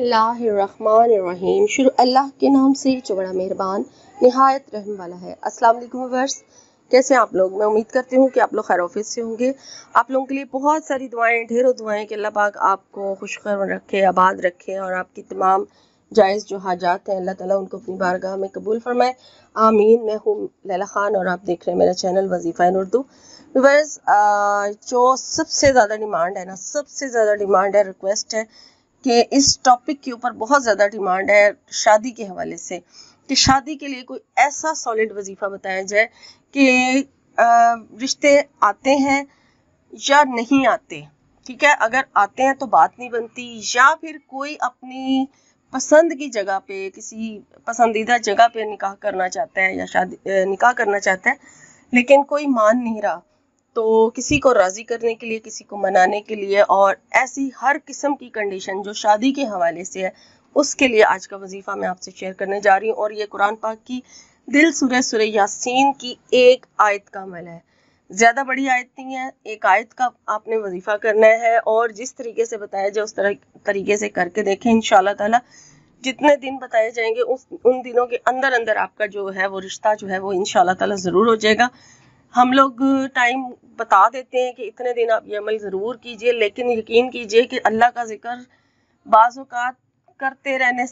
बिस्मिल्लाहिर्रहमानिर्रहीम। शुरू अल्लाह के नाम से जो बड़ा मेहरबान निहायत रहम वाला है। अस्सलाम वालेकुम व्यूअर्स, कैसे हैं आप लोग? मैं उम्मीद करती हूँ कि आप लोग खैर ऑफिस से होंगे। आप लोगों के लिए बहुत सारी दुआएं, ढेरों दुआएं कि अल्लाह पाक आपको खुशखबर रखे, आबाद रखे और आपकी तमाम जायज़ जो हाजात हैं अल्लाह ताला उनको अपनी बारगाह में कबूल फरमाए। आमीन। मैं हूँ लैला खान और आप देख रहे हैं मेरा चैनल वजीफ़ा इन उर्दू। व्यूअर्स, जो सबसे ज़्यादा डिमांड है ना, सबसे ज़्यादा डिमांड है, रिक्वेस्ट है कि इस टॉपिक के ऊपर बहुत ज़्यादा डिमांड है शादी के हवाले से, कि शादी के लिए कोई ऐसा सॉलिड वजीफ़ा बताया जाए कि रिश्ते आते हैं या नहीं आते। ठीक है, अगर आते हैं तो बात नहीं बनती, या फिर कोई अपनी पसंद की जगह पे, किसी पसंदीदा जगह पे निकाह करना चाहता है या शादी निकाह करना चाहता है, लेकिन कोई मान नहीं रहा, तो किसी को राज़ी करने के लिए, किसी को मनाने के लिए, और ऐसी हर किस्म की कंडीशन जो शादी के हवाले से है, उसके लिए आज का वजीफ़ा मैं आपसे शेयर करने जा रही हूँ। और ये कुरान पाक की दिल सूरह यासीन की एक आयत का अमल है। ज़्यादा बड़ी आयत नहीं है, एक आयत का आपने वजीफ़ा करना है और जिस तरीके से बताया जाए उस तरीके से करके देखें। इंशाअल्लाह ताला जितने दिन बताए जाएंगे उन दिनों के अंदर अंदर आपका जो है वो रिश्ता जो है वो इंशाअल्लाह ताला ज़रूर हो जाएगा। हम लोग टाइम बता देते हैं कि इतने दिन आप ये अमल ज़रूर कीजिए, लेकिन यकीन कीजिए कि अल्लाह का जिक्र बाज़ औक़ात करते रहने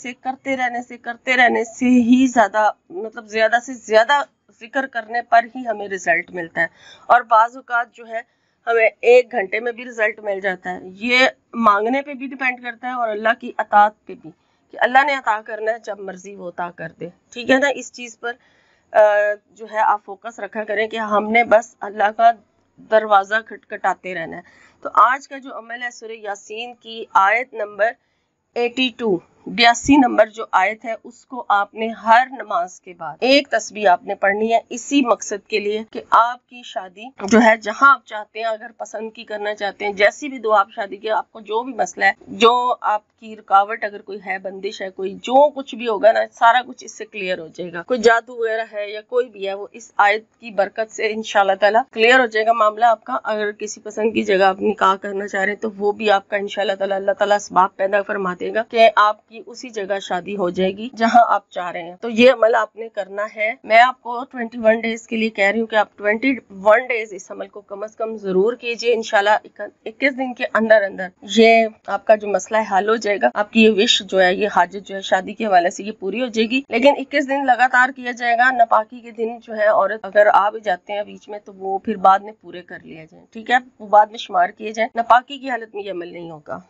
से ही ज़्यादा, मतलब ज़्यादा से ज़्यादा जिक्र करने पर ही हमें रिज़ल्ट मिलता है, और बाज़ औक़ात जो है हमें 1 घंटे में भी रिज़ल्ट मिल जाता है। ये मांगने पे भी डिपेंड करता है और अल्लाह की अताअत पे भी, कि अल्लाह ने अता करना है, जब मर्ज़ी वो अता कर दे। ठीक है ना, इस चीज़ पर जो है आप फोकस रखा करें कि हमने बस अल्लाह का दरवाज़ा खटखटाते रहना है। तो आज का जो अमल है सूरह यासीन की आयत नंबर 82 नंबर जो आयत है, उसको आपने हर नमाज के बाद एक तस्बीह आपने पढ़नी है, इसी मकसद के लिए कि आपकी शादी जो है जहां आप चाहते हैं, अगर पसंद की करना चाहते हैं, जैसी भी दुआ आप शादी के, आपको जो भी मसला है, जो आपकी रुकावट अगर कोई है, बंदिश है कोई, जो कुछ भी होगा ना, सारा कुछ इससे क्लियर हो जाएगा। कोई जादू वगैरह है या कोई भी है, वो इस आयत की बरकत से इंशाअल्लाह ताला क्लियर हो जाएगा मामला आपका। अगर किसी पसंद की जगह आप निकाह करना चाह रहे हैं तो वो भी आपका इंशाअल्लाह ताला अल्लाह ताला असबाब पैदा फरमा देगा कि आपकी उसी जगह शादी हो जाएगी जहां आप चाह रहे हैं। तो ये अमल आपने करना है। मैं आपको 21 डेज के लिए कह रही हूँ कि आप 21 डेज इस अमल को कम से कम जरूर कीजिए। इंशाल्लाह 21 दिन के अंदर अंदर ये आपका जो मसला है हल हो जाएगा। आपकी ये विश जो है, ये हाजत जो है शादी के हवाले से, ये पूरी हो जाएगी। लेकिन 21 दिन लगातार किया जाएगा। नापाकी के दिन जो है औरत अगर आ भी जाते हैं बीच में, तो वो फिर बाद में पूरे कर लिया जाए। ठीक है, वो बाद में शुमार किए जाए। नापाकी की हालत में ये अमल नहीं होगा।